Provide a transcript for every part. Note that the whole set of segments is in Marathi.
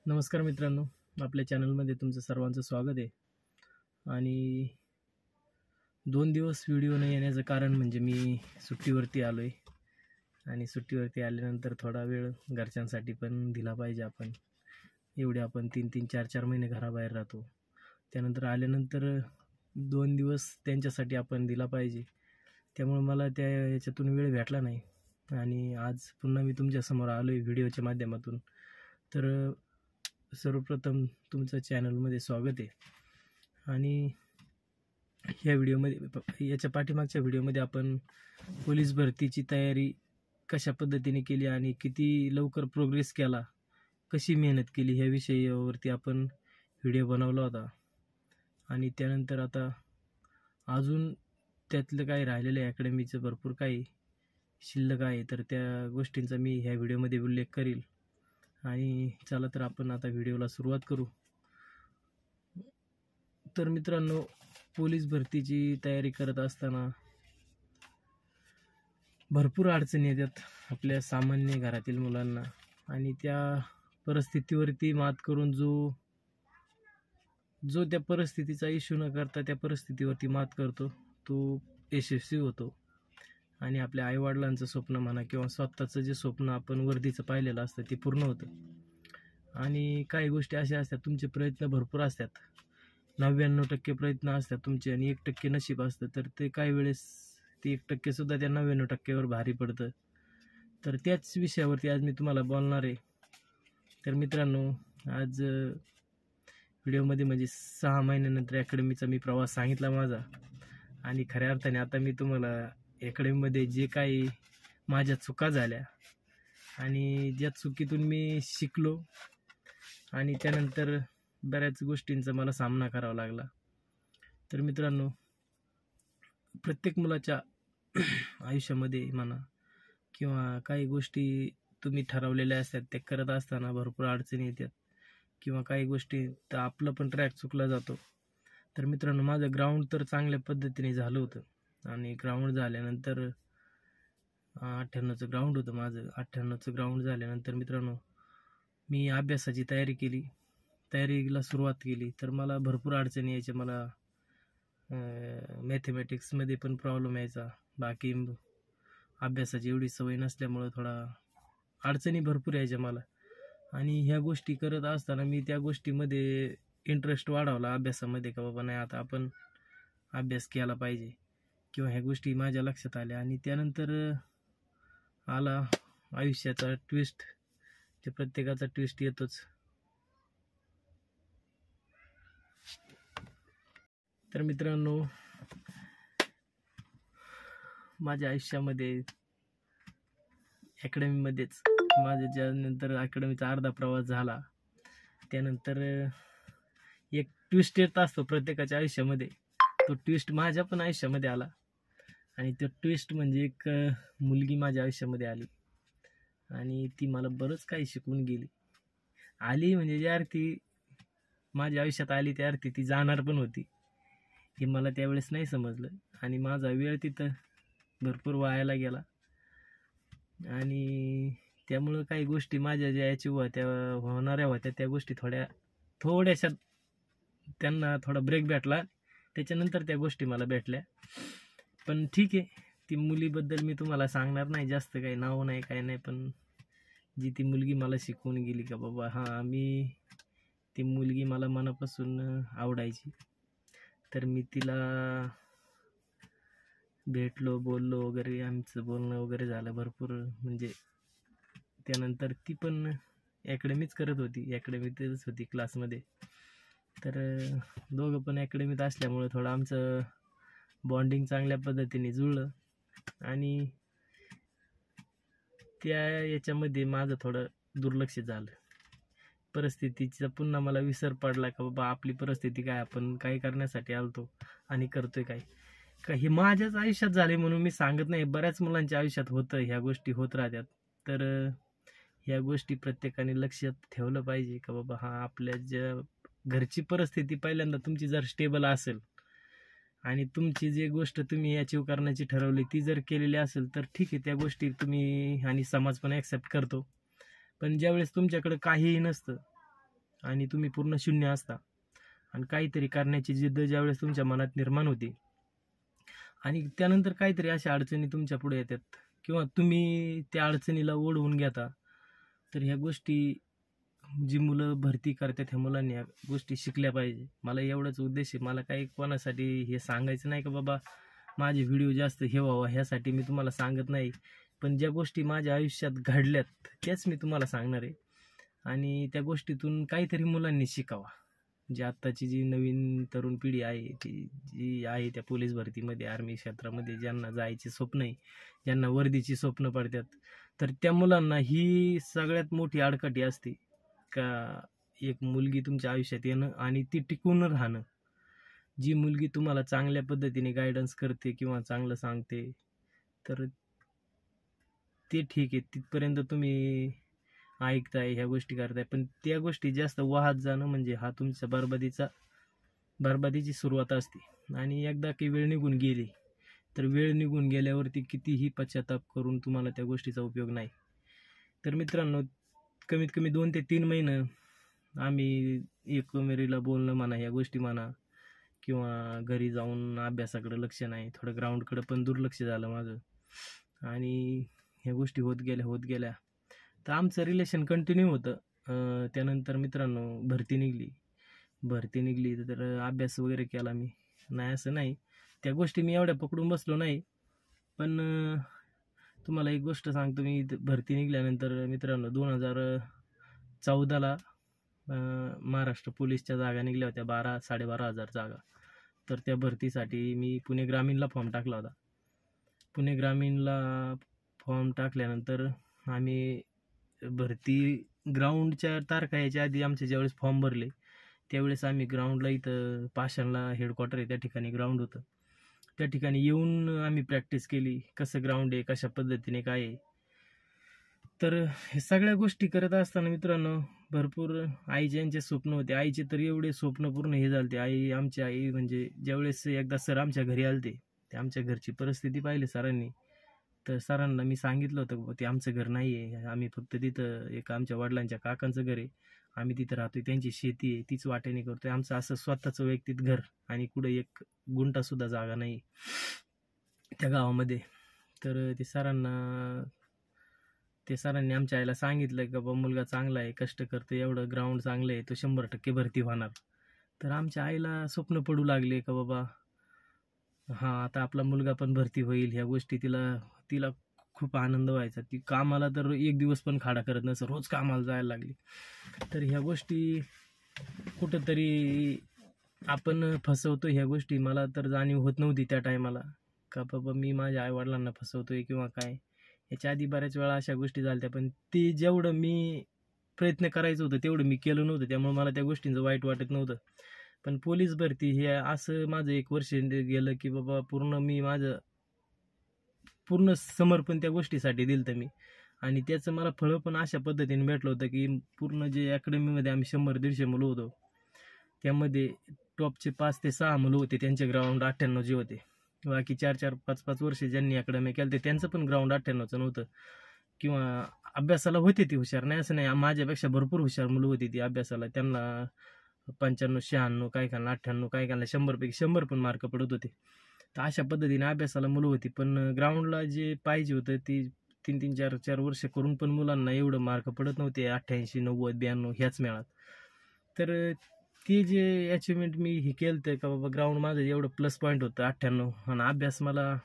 नमस्कार मित्रांनो, आपल्या चॅनलमध्ये तुमचं सर्वांचं स्वागत आहे. आणि 2 दिवस व्हिडिओ न येण्याचं कारण म्हणजे मी सुट्टीवरती आलो आहे आणि सुट्टीवरती आल्यानंतर थोडा वेळ घरच्यांसाठी पण दिला पाहिजे आपण. एवढे आपण 3-3, 4-4 महिने घराबाहेर राहतो. त्यानंतर आल्यानंतर 2 दिवस त्यांच्यासाठी आपण दिला पाहिजे. त्यामुळे मला याच्यातून वेळ भेटला नाही आणि आज पुन्हा मी तुमच्यासमोर आलो आहे व्हिडिओच्या माध्यमातून. तर सर्वप्रथम तुमचं चॅनलमध्ये स्वागत आहे. आणि ह्या व्हिडिओमध्ये याच्या पाठीमागच्या व्हिडिओमध्ये आपण पोलीस भरतीची तयारी कशा पद्धतीने केली आणि किती लवकर प्रोग्रेस केला, कशी मेहनत केली ह्या विषयावरती आपण व्हिडिओ बनवला होता. आणि त्यानंतर आता अजून त्यातलं काही राहिलेलं अकॅडमीचं भरपूर काही शिल्लक आहे, तर त्या गोष्टींचा मी ह्या व्हिडिओमध्ये उल्लेख करील. आणि चला तर आपण आता व्हिडिओला सुरुवात करू. तर मित्रांनो, पोलीस भरतीची तयारी करत असताना भरपूर अडचणी येतात आपल्या सामान्य घरातील मुलांना. आणि त्या परिस्थितीवरती मात करून जो त्या परिस्थितीचा इश्यू न करता त्या परिस्थितीवरती मात करतो तो यशस्वी होतो. आणि आपल्या आईवडिलांचं स्वप्न म्हणा किंवा स्वतःचं जे स्वप्न आपण वर्दीचं पाहिलेलं असतं ते पूर्ण होतं. आणि काही गोष्टी अशा असतात, तुमचे प्रयत्न भरपूर असतात, 99% प्रयत्न असतात तुमचे आणि 1% नशीब असतं, तर ते काही वेळेस ते 1% सुद्धा त्या 99%वर भारी पडतं. तर त्याच विषयावरती आज मी तुम्हाला बोलणार आहे. तर मित्रांनो, आज व्हिडिओमध्ये म्हणजे 6 महिन्यानंतर अकॅडमीचा मी प्रवास सांगितला माझा. आणि खऱ्या अर्थाने आता मी तुम्हाला अकॅडमीमध्ये जे काही माझ्या चुका झाल्या आणि ज्या चुकीतून मी शिकलो आणि त्यानंतर बऱ्याच गोष्टींचा मला सामना करावा लागला. तर मित्रांनो, प्रत्येक मुलाच्या आयुष्यामध्ये म्हणा किंवा काही गोष्टी तुम्ही ठरवलेल्या असतात, ते करत असताना भरपूर अडचणी येतात किंवा काही गोष्टी तर आपलं पण ट्रॅक चुकला जातो. तर मित्रांनो, माझं ग्राउंड तर चांगल्या पद्धतीने झालं होतं. आणि ग्राउंड झाल्यानंतर 98चं ग्राउंड होतं माझं. 98चं ग्राउंड झाल्यानंतर मित्रांनो, मी अभ्यासाची तयारीला सुरुवात केली. तर मला भरपूर अडचणी यायच्या. मला मॅथमॅटिक्समध्ये पण प्रॉब्लेम यायचा. बाकी अभ्यासाची एवढी सवय नसल्यामुळं थोडा अडचणी भरपूर यायच्या मला. आणि ह्या गोष्टी करत असताना मी त्या गोष्टीमध्ये इंटरेस्ट वाढवला अभ्यासामध्ये, का बाबा नाही आता आपण अभ्यास केला पाहिजे किंवा ह्या गोष्टी माझ्या लक्षात आल्या. आणि त्यानंतर आला आयुष्याचा ट्विस्ट. ते प्रत्येकाचा ट्विस्ट येतोच. तर मित्रांनो, माझ्या आयुष्यामध्ये अकॅडमीमध्येच माझ्या ज्यानंतर अकॅडमीचा अर्धा प्रवास झाला, त्यानंतर एक ट्विस्ट येत असतो प्रत्येकाच्या आयुष्यामध्ये. तो ट्विस्ट माझ्या पण आयुष्यामध्ये आला. आणि तो ट्विस्ट म्हणजे एक मुलगी माझ्या आयुष्यामध्ये आली आणि ती मला बरंच काही शिकवून गेली. आली म्हणजे ज्या अर्थी माझ्या आयुष्यात आली त्या अर्थी ती जाणार पण होती, हे मला त्यावेळेस नाही समजलं. आणि माझा वेळ तिथं भरपूर वायाला गेला. आणि त्यामुळं काही गोष्टी माझ्या ज्या याची होणाऱ्या होत्या त्या गोष्टी थोड्याशा त्यांना थोडा ब्रेक भेटला. त्याच्यानंतर त्या गोष्टी मला भेटल्या. पण ठीक आहे, ती मुलीबद्दल मी तुम्हाला सांगणार नाही, जास्त काही नाव नाही काय नाही. पण जी ती मुलगी मला शिकवून गेली का बाबा ती मुलगी मला मनापासून आवडायची. तर मी तिला भेटलो, बोललो वगैरे, आमचं बोलणं वगैरे झालं भरपूर. म्हणजे त्यानंतर ती पण अकॅडमीच करत होती, अकॅडमीतच होती क्लासमध्ये. तर दोघं पण अकॅडमीत असल्यामुळे थोडं आमचं बॉन्डिंग चांगल्या पद्धतीने जुळलं. आणि त्या याच्यामध्ये माझं थोडं दुर्लक्ष झालं. परिस्थितीचा पुन्हा मला विसर पडला का बाबा आपली परिस्थिती काय, आपण काय करण्यासाठी आलतो आणि करतोय काय. हे माझ्याच आयुष्यात झाले म्हणून मी सांगत नाही, बऱ्याच मुलांच्या आयुष्यात होतं, ह्या गोष्टी होत राहतात. तर ह्या गोष्टी प्रत्येकाने लक्षात ठेवलं पाहिजे का बाबा आपल्या ज्या घरची परिस्थिती पहिल्यांदा तुमची जर स्टेबल असेल आणि तुमची जी गोष्ट तुम्ही अचीव करण्याची ठरवली ती जर केलेली असेल तर ठीक आहे, त्या गोष्टी तुम्ही आणि समाज पण ॲक्सेप्ट करतो. पण ज्यावेळेस तुमच्याकडे काहीही नसतं आणि तुम्ही पूर्ण शून्य असता आणि काहीतरी करण्याची जिद्द ज्यावेळेस तुमच्या मनात निर्माण होते आणि त्यानंतर काहीतरी अशा अडचणी तुमच्या पुढे येतात किंवा तुम्ही त्या अडचणीला ओढवून घेता, तर ह्या गोष्टी जी मुलं भरती करतात ह्या मुलांनी ह्या गोष्टी शिकल्या पाहिजे. मला एवढाच उद्देश आहे. मला काही कोणासाठी हे सांगायचं नाही का बाबा माझे व्हिडिओ जास्त हे व्हावा ह्यासाठी मी तुम्हाला सांगत नाही, पण ज्या गोष्टी माझ्या आयुष्यात घडल्यात त्याच मी तुम्हाला सांगणार आहे आणि त्या गोष्टीतून काहीतरी मुलांनी शिकावा. जी आत्ताची जी नवीन तरुण पिढी आहे ती जी आहे त्या पोलीस भरतीमध्ये, आर्मी क्षेत्रामध्ये ज्यांना जायचे स्वप्न आहे, ज्यांना वर्दीची स्वप्न पडतात, तर त्या मुलांना ही सगळ्यात मोठी आडकाठी असते का एक मुलगी तुमच्या आयुष्यात येणं आणि ती टिकून राहणं. जी मुलगी तुम्हाला चांगल्या पद्धतीने गायडन्स करते किंवा चांगलं सांगते तर ते ठीक आहे, तिथपर्यंत तुम्ही ऐकताय ह्या गोष्टी करताय, पण त्या गोष्टी जास्त वाहत जाणं म्हणजे हा तुमच्या बरबादीची सुरुवात असते. आणि एकदा की वेळ निघून गेली तर वेळ निघून गेल्यावरती कितीही पश्चाताप करून तुम्हाला त्या गोष्टीचा उपयोग नाही. तर मित्रांनो, कमीत कमी 2 ते 3 महिने आम्ही एकमेरीला बोलणं म्हणा, ह्या गोष्टी म्हणा, किंवा घरी जाऊन अभ्यासाकडे लक्ष नाही, थोडं ग्राउंडकडे पण दुर्लक्ष झालं माझं आणि ह्या गोष्टी होत गेल्या तर आमचं रिलेशन कंटिन्यू होतं. त्यानंतर मित्रांनो भरती निघली तर अभ्यास वगैरे केला मी, नाही असं नाही, त्या गोष्टी मी एवढ्या पकडून बसलो नाही. पण तुम्हाला एक गोष्ट सांगतो, मी भरती निघाल्यानंतर मित्रांनो 2014ला महाराष्ट्र पोलीसच्या जागा निघल्या होत्या 12,500 जागा. तर त्या भरतीसाठी मी पुणे ग्रामीणला फॉर्म टाकला होता. पुणे ग्रामीणला फॉर्म टाकल्यानंतर आम्ही भरती ग्राउंडच्या तारखा यायच्या आधी आमचे ज्यावेळेस फॉर्म भरले त्यावेळेस आम्ही ग्राउंडला, इथं पाषाणला हेडक्वार्टर आहे त्या ठिकाणी ग्राउंड होतं, त्या ठिकाणी येऊन आम्ही प्रॅक्टिस केली, कसं ग्राउंड आहे, कशा पद्धतीने काय आहे. तर हे सगळ्या गोष्टी करत असताना मित्रांनो भरपूर आईचे स्वप्न होते. आईचे तर एवढे स्वप्न पूर्ण हे झालते. आमची आई म्हणजे ज्यावेळेस एकदा सर आमच्या घरी आलते, ते आमच्या घरची परिस्थिती पाहिली सरांनी, तर सरांना मी सांगितलं होतं बाबा ते आमचं घर नाही आहे, आम्ही फक्त तिथं एक आमच्या वडिलांच्या काकांचं घर आहे, आम्ही तिथं राहतोय, त्यांची शेती आहे तीच वाटेने करतोय, आमचं असं स्वतःचं वैयक्तिक घर आणि कुठं एक गुंठासुद्धा जागा नाही त्या गावामध्ये. तर ते सरांनी आमच्या आईला सांगितलं की बाबा मुलगा चांगला आहे, कष्ट करतो, एवढं ग्राउंड चांगलं आहे, तो 100% भरती होणार. तर आमच्या आईला स्वप्न पडू लागले का बाबा हां आता आपला मुलगा पण भरती होईल. ह्या गोष्टी तिला खूप आनंद व्हायचा. ती कामाला तर एक दिवस पण खाडा करत नसं, रोज कामाला जायला लागली. तर ह्या गोष्टी कुठंतरी आपण फसवतो, ह्या गोष्टी मला तर जाणीव होत नव्हती त्या टायमाला का बाबा मी माझ्या आईवडिलांना फसवतोय किंवा काय. याच्या आधी बऱ्याच वेळा अशा गोष्टी झाल्या, पण ते जेवढं मी प्रयत्न करायचं होतं तेवढं मी केलं नव्हतं, त्यामुळे मला त्या गोष्टींचं वाईट वाटत नव्हतं. पण पोलीस भरती हे असं माझं 1 वर्ष गेलं की बाबा मी माझं पूर्ण समर्पण त्या गोष्टीसाठी दिलं मी, आणि त्याचं मला फळं पण अशा पद्धतीने भेटलं होतं की पूर्ण जे अकॅडमीमध्ये आम्ही 100-150 मुलं होतो, त्यामध्ये टॉपचे 5 ते 6 मुलं होते, त्यांचे ग्राउंड 98 जे होते. बाकी 4-4, 5-5 वर्ष ज्यांनी अकॅडमी केलं ते त्यांचं पण ग्राउंड 98चं नव्हतं. किंवा अभ्यासाला होते ती हुशार, नाही असं नाही, माझ्यापेक्षा भरपूर हुशार मुलं होती ती अभ्यासाला. त्यांना 95-96, काही काहींना 98, काही काहींना 100पैकी 100 पण मार्क पडत होते. तर अशा पद्धतीने अभ्यासाला मुलं होती, पण ग्राउंडला जे पाहिजे होतं ती 3-3, 4-4 वर्ष करून पण मुलांना एवढं मार्क पडत नव्हते, 88, 90, 92 ह्याच मेळात. तर ते जे अचिव्हमेंट मी हे केलं तर का बाबा ग्राउंड माझं एवढं प्लस पॉईंट होतं 98, आणि अभ्यास मला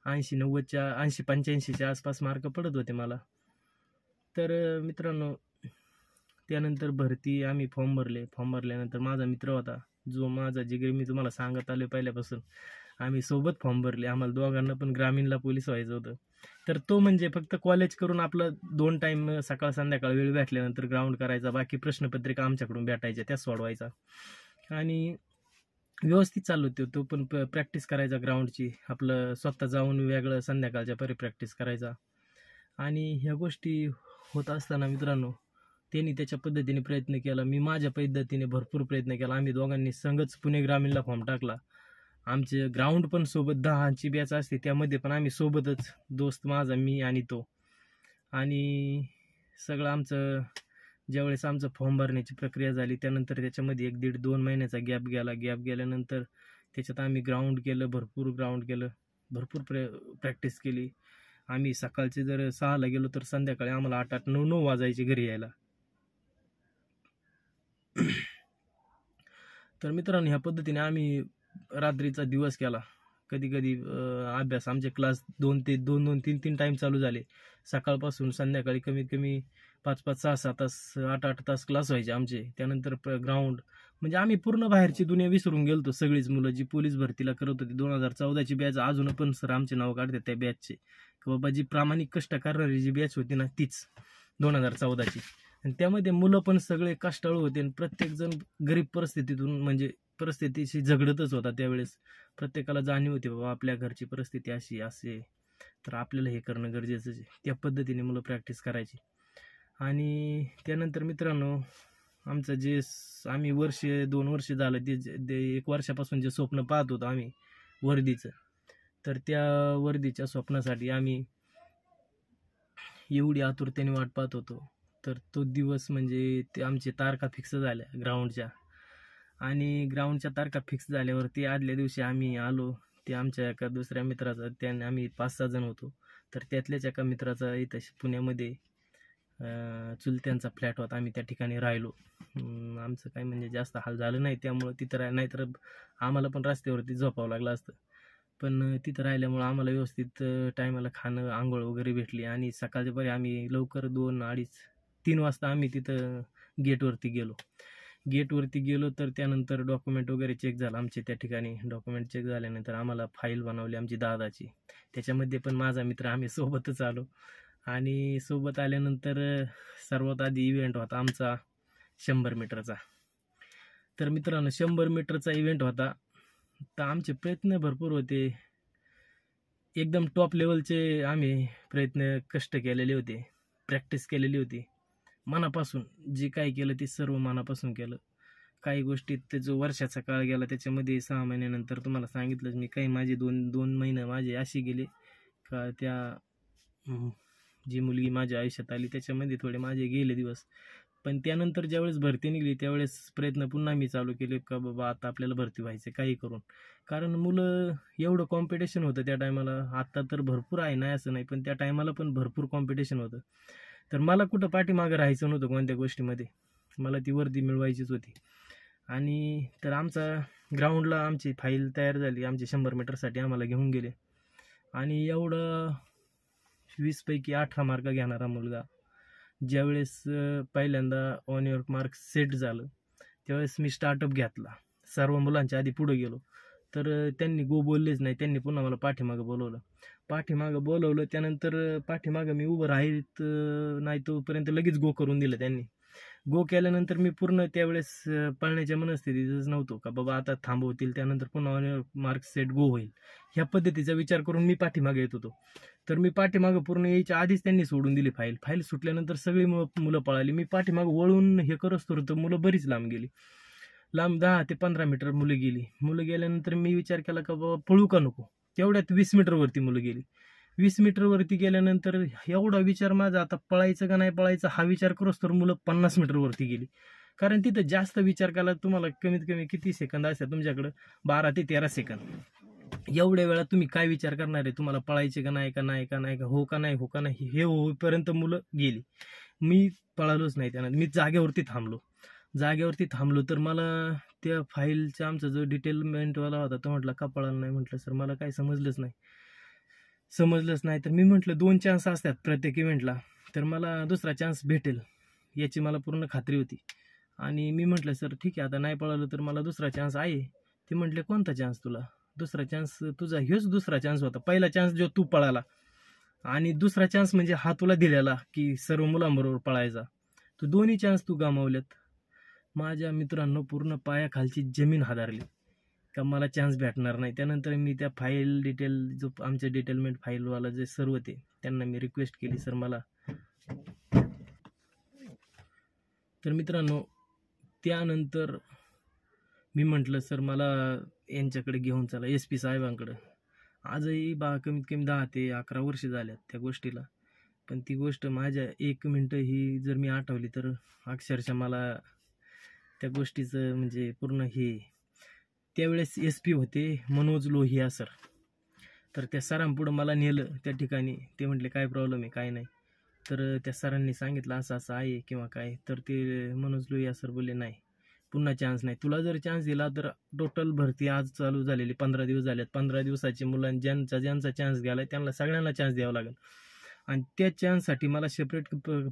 80-90च्या 80-85च्या आसपास मार्क पडत होते मला. तर मित्रांनो त्यानंतर भरती आम्ही फॉर्म भरल्यानंतर माझा मित्र होता, जो माझा जिगरी, मी तुम्हाला सांगत आलो पहिल्यापासून, आम्ही सोबत फॉर्म भरले, आम्हाला दोघांना पण ग्रामीणला पोलीस व्हायचं होतं. तर तो म्हणजे फक्त कॉलेज करून आपलं 2 टाईम सकाळ संध्याकाळ वेळ भेटल्यानंतर ग्राउंड करायचा, बाकी प्रश्नपत्रिका आमच्याकडून भेटायच्या त्या सोडवायचा, आणि व्यवस्थित चालू होते. तो पण प्रॅक्टिस करायचा ग्राउंडची, आपलं स्वतः जाऊन वेगळं संध्याकाळच्या परी प्रॅक्टिस करायचा. आणि ह्या गोष्टी होत असताना मित्रांनो त्यांनी त्याच्या पद्धतीने प्रयत्न केला, मी माझ्या पद्धतीने भरपूर प्रयत्न केला. आम्ही दोघांनी संघच पुणे ग्रामीणला फॉर्म टाकला. आमचे ग्राउंड पण सोबत 10ची बॅच असते, त्यामध्ये पण आम्ही सोबतच, दोस्त माझा, मी आणि तो, आणि सगळं आमचं ज्यावेळेस आमचं फॉर्म भरण्याची प्रक्रिया झाली त्यानंतर त्याच्यामध्ये 1-1.5-2 महिन्याचा गॅप गेला. गॅप गेल्यानंतर त्याच्यात आम्ही ग्राउंड केलं, भरपूर ग्राउंड केलं, भरपूर प्रॅक्टिस केली. आम्ही सकाळचे जर 6ला गेलो तर संध्याकाळी आम्हाला 8-8, 9-9 वाजायचे घरी यायला. तर मित्रांनो, ह्या पद्धतीने आम्ही रात्रीचा दिवस केला. कधी कधी अभ्यास आमचे क्लास 2-3 टाईम चालू झाले. सकाळपासून संध्याकाळी कमीत कमी 5-5, 6-6 तास, 8-8 तास क्लास व्हायचे आमचे. त्यानंतर ग्राउंड, म्हणजे आम्ही पूर्ण बाहेरची दुनिया विसरून गेलतो. सगळीच मुलं जी पोलीस भरतीला करत होती 2014ची बॅच, अजून पण सर आमचे नाव काढतात त्या बॅचचे, की बाबा जी प्रामाणिक कष्ट करणारी जी बॅच होती ना तीच 2014ची. आणि त्यामध्ये मुलं पण सगळे कष्टाळू होते आणि प्रत्येकजण गरीब परिस्थितीतून, म्हणजे परिस्थितीशी झगडतच होता त्यावेळेस. प्रत्येकाला जाणीव होती बाबा आपल्या घरची परिस्थिती अशी असे, तर आपल्याला हे करणं गरजेचं आहे. त्या पद्धतीने मुलं प्रॅक्टिस करायची. आणि त्यानंतर मित्रांनो, आमचं जे आम्ही 1-2 वर्ष झालं ते 1 वर्षापासून जे स्वप्न पाहत होतो आम्ही वर्दीचं, तर त्या वर्दीच्या स्वप्नासाठी आम्ही एवढी आतुरतेने वाट पाहत होतो. तर तो दिवस म्हणजे ते आमचे तारखा फिक्स झाल्या ग्राउंडच्या. आणि ग्राउंडच्या तारखा फिक्स झाल्यावरती आदल्या दिवशी आम्ही आलो. ते आमच्या एका दुसऱ्या मित्राचा, त्याने आम्ही 5-6 जण होतो. तर त्यातल्याच एका मित्राचा इथं पुण्यामध्ये चुलत्यांचा फ्लॅट होता. आम्ही त्या ठिकाणी राहिलो. आमचं काय म्हणजे जास्त हाल झालं नाही त्यामुळं तिथं नाहीतर आम्हाला पण रस्त्यावरती झोपावं लागलं असतं. पण तिथं राहिल्यामुळं आम्हाला व्यवस्थित टायमाला खाणं, आंघोळ वगैरे भेटली. आणि सकाळच्या बरे आम्ही लवकर 2-2:30-3 वाजता आम्ही तिथं गेटवरती गेलो. तर त्यानंतर डॉक्युमेंट वगैरे चेक झालं आमचे त्या ठिकाणी. डॉक्युमेंट चेक झाल्यानंतर आम्हाला फाईल बनवली आमची दादाची. त्याच्यामध्ये पण माझा मित्र, आम्ही सोबतच आलो. आणि सोबत आल्यानंतर सर्वात आधी इव्हेंट होता आमचा 100 मीटरचा. तर मित्रांनो, 100 मीटरचा इव्हेंट होता. तर आमचे प्रयत्न भरपूर होते. एकदम टॉप लेवलचे आम्ही प्रयत्न, कष्ट केलेले होते, प्रॅक्टिस केलेली होती मनापासून. जे काय केलं ते सर्व मनापासून केलं. काही गोष्टीत जो वर्षाचा काळ गेला त्याच्यामध्ये 6 महिन्यानंतर तुम्हाला सांगितलंच मी, काही माझे 2 महिने माझे असे गेले का त्या जी मुलगी माझ्या आयुष्यात आली त्याच्यामध्ये थोडे माझे गेले दिवस. पण त्यानंतर ज्यावेळेस भरती निघली त्यावेळेस प्रयत्न पुन्हा मी चालू केले का बाबा आता आपल्याला भरती व्हायचं काही करून. कारण मुलं एवढं कॉम्पिटिशन होतं त्या टायमाला. आत्ता तर भरपूर आहे, नाही असं नाही, पण त्या टायमाला पण भरपूर कॉम्पिटिशन होतं. तर मला कुठं पाठीमागं राहायचं नव्हतं कोणत्या गोष्टीमध्ये. मला ती वर्दी मिळवायचीच होती. आणि तर आमचा ग्राउंडला आमची फाईल तयार झाली. आमचे 100 मीटरसाठी आम्हाला घेऊन गेले. आणि एवढं 20 पैकी 18 मार्क घेणारा मुलगा ज्यावेळेस पहिल्यांदा ऑन युअर मार्क सेट झालं त्यावेळेस मी स्टार्टअप घेतला. सर्व मुलांच्या आधी पुढे गेलो. तर त्यांनी गो बोललेच नाही. त्यांनी पुन्हा मला पाठीमागं बोलवलं. त्यानंतर पाठीमागं मी उभं राहीत नाही तोपर्यंत लगेच गो करून दिलं त्यांनी. गो केल्यानंतर मी पूर्ण त्यावेळेस पळण्याच्या मनस्थितीतच नव्हतो का बाबा आता थांबवतील त्यानंतर पुन्हा on your mark set go होईल, ह्या पद्धतीचा विचार करून मी पाठीमागे येत होतो. तर मी पाठीमागं पूर्ण यायच्या आधीच त्यांनी सोडून दिली फाईल सुटल्यानंतर सगळी मुलं पळाली. मी पाठीमागं वळून हे करत तर मुलं बरीच लांब गेली. 10 ते 15 मीटर मुलं गेल्यानंतर मी विचार केला का बाबा पळू का नको. तेवढ्यात 20 मीटरवरती मुलं गेली. 20 मीटरवरती गेल्यानंतर एवढा विचार माझा, आता पळायचं का नाही पळायचं हा विचार करोस तर मुलं 50 मीटरवरती गेली. कारण तिथं जास्त विचार करायला तुम्हाला कमीत कमी किती सेकंद असतात तुमच्याकडं, 12 ते 13 सेकंद. एवढ्या वेळा तुम्ही काय विचार करणार आहे, तुम्हाला पळायचे का नाही हो का नाही हे होईपर्यंत मुलं गेली. मी पळालोच नाही. त्यानंतर मी जागेवरती थांबलो. तर मला त्या फाईलचा आमचा जो डिटेलमेंटवाला होता तो म्हटला का पळाला नाही. म्हटलं सर मला काही समजलंच नाही. तर मी म्हटलं 2 चान्स असतात प्रत्येक इव्हेंटला, तर मला दुसरा चान्स भेटेल याची मला पूर्ण खात्री होती. आणि मी म्हटलं सर ठीक आहे, आता नाही पळालं तर मला दुसरा चान्स आहे. ते म्हटले कोणता चान्स तुला, दुसरा चान्स तुझा ह्योच दुसरा चान्स होता. पहिला चान्स जो तू पळाला आणि दुसरा चान्स म्हणजे हा तुला दिलेला की सर्व मुलांबरोबर पळायचा, तू दोन्ही चान्स तू गमावलेत. माझ्या मित्रांनो पूर्ण पायाखालची जमीन हादरली का मला चान्स भेटणार नाही. त्यानंतर मी त्या फाईल जो आमचे डिटेलमेंट फाईलवाला जे सर होते त्यांना मी रिक्वेस्ट केली सर मला. तर मित्रांनो त्यानंतर मी म्हटलं सर मला यांच्याकडे घेऊन चला, SP साहेबांकडे. आजही कमीत कमी 10 ते 11 वर्ष झाल्यात त्या गोष्टीला. पण ती गोष्ट माझ्या 1 मिनटं ही जर मी आठवली तर अक्षरशः मला त्या गोष्टीचं म्हणजे पूर्ण हे. त्यावेळेस SP होते मनोज लोहिया सर. तर त्या सरांपुढं मला नेलं त्या ठिकाणी. ते म्हटले काय प्रॉब्लेम आहे काय नाही. तर त्या सरांनी सांगितलं असं असं आहे किंवा काय. तर ते मनोज लोहिया सर बोलले नाही, पुन्हा चान्स नाही. तुला जर चान्स दिला तर टोटल भरती आज चालू झालेली 15 दिवस झालेत. 15 दिवसाची मुलांना ज्यांचा चान्स गेला त्यांना सगळ्यांना चान्स द्यावा लागेल. आणि त्या चान्ससाठी मला सेपरेट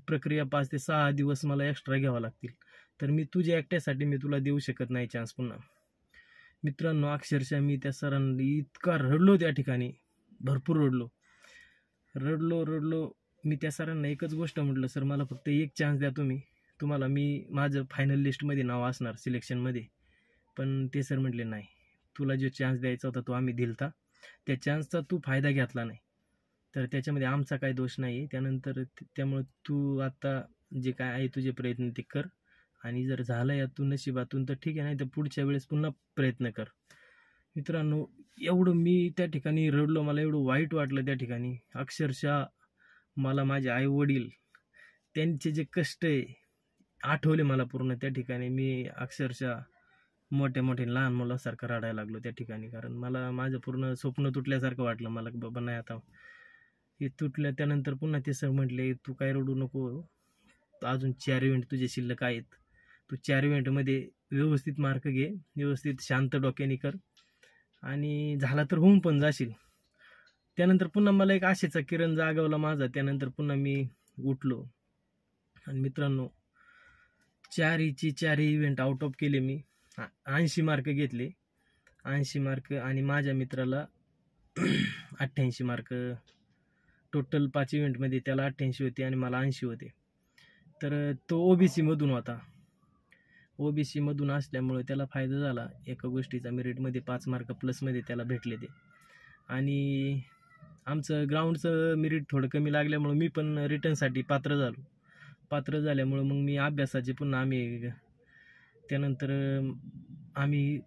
प्रक्रिया 5 ते 6 दिवस मला एक्स्ट्रा घ्यावा लागतील. तर मी तुझ्या एकट्यासाठी मी तुला देऊ शकत नाही चान्स पुन्हा. मित्रांनो, अक्षरशः मी त्या सरांनी इतका रडलो त्या ठिकाणी, भरपूर रडलो. मी त्या सरांना एकच गोष्ट म्हटलं, सर मला फक्त एक चान्स द्या तुम्हाला मी माझं फायनल लिस्टमध्ये नाव असणार सिलेक्शनमध्ये. पण ते सर म्हटले नाही, तुला जो चान्स द्यायचा होता तो आम्ही दिलता, त्या चान्सचा तू फायदा घेतला नाही, तर त्याच्यामध्ये आमचा काही दोष नाही. त्यानंतर त्यामुळे तू आता जे काय आहे तुझे प्रयत्न ते कर, आणि जर झालं यातून नशिबातून तर ठीक आहे, नाही तर पुढच्या वेळेस पुन्हा प्रयत्न कर. मित्रांनो, एवढं मी त्या ठिकाणी रडलो, मला एवढं वाईट वाटलं त्या ठिकाणी. अक्षरशः मला माझे आई वडील त्यांचे जे कष्ट आहे आठवले मला पूर्ण त्या ठिकाणी. मी अक्षरशः मोठे लहान मुलासारखं रडायला लागलो त्या ठिकाणी. कारण मला माझं पूर्ण स्वप्न तुटल्यासारखं वाटलं मला, बाबा नाही आता हे तुटलं. त्यानंतर पुन्हा ते सर म्हटले तू काय रडू नको, अजून 4 इव्हेंट तुझे शिल्लक आहेत, तू 4 इव्हेंटमध्ये व्यवस्थित मार्क घे, व्यवस्थित शांत डोक्याने कर, आणि झाला तर होऊन पण जाशील. त्यानंतर पुन्हा मला एक आशेचा किरण जागवला माझा. त्यानंतर पुन्हा मी उठलो आणि मित्रांनो 4 इव्हेंट आउट ऑफ केले मी. 80 मार्क घेतले, 80 मार्क, आणि माझ्या मित्राला 88 मार्क. टोटल 5 इव्हेंटमध्ये त्याला 88 होते आणि मला 80 होते. तर तो OBC मधून होता. OBC मधून असल्यामुळे त्याला फायदा झाला एका गोष्टीचा, मेरिटमध्ये 5 मार्क प्लसमध्ये त्याला भेटले ते. आणि आमचं ग्राउंडचं मेरिट थोडं कमी लागल्यामुळं मी पण रिटर्नसाठी पात्र झाल्यामुळं मग मी अभ्यासाचे पुन्हा त्यानंतर आम्ही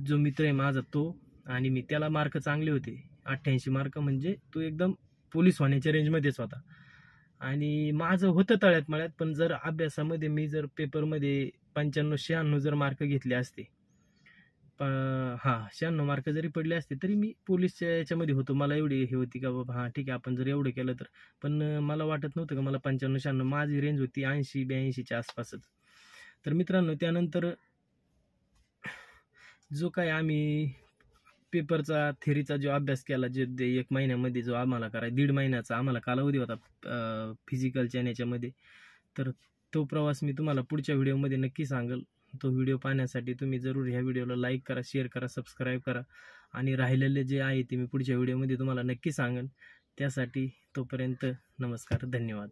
जो मित्र आहे माझा तो, आणि मी, त्याला मार्क चांगले होते, 88 मार्क, म्हणजे तो एकदम पोलीस होण्याच्या रेंजमध्येच होता. आणि माझं होतं तळ्यात मळ्यात, पण जर अभ्यासामध्ये मी जर पेपरमध्ये 95-96 जर मार्क घेतले असते, 96 मार्क जरी पडले असते तरी मी पोलीसच्या याच्यामध्ये होतो. मला एवढी हे होती का बाबा ठीक आहे आपण जर एवढं केलं तर. पण मला वाटत नव्हतं का मला 95-96, माझी रेंज होती 80-82च्या आसपासच. तर मित्रांनो, त्यानंतर जो काय आम्ही पेपरचा थेरीचा जो अभ्यास केला, जे 1 महिन्यामध्ये जो आम्हाला 1.5 महिन्याचा आम्हाला कालावधी होता फिजिकलच्या याच्यामध्ये, तर तो प्रवास मी तुम्हाला पुढच्या व्हिडिओमध्ये नक्की सांगेल. तो व्हिडिओ पाहण्यासाठी तुम्ही जरूर ह्या व्हिडिओला लाईक करा, शेअर करा, सबस्क्राईब करा, आणि राहिलेले जे आहे ते मी पुढच्या व्हिडिओमध्ये तुम्हाला नक्की सांगेन. त्यासाठी तोपर्यंत नमस्कार, धन्यवाद.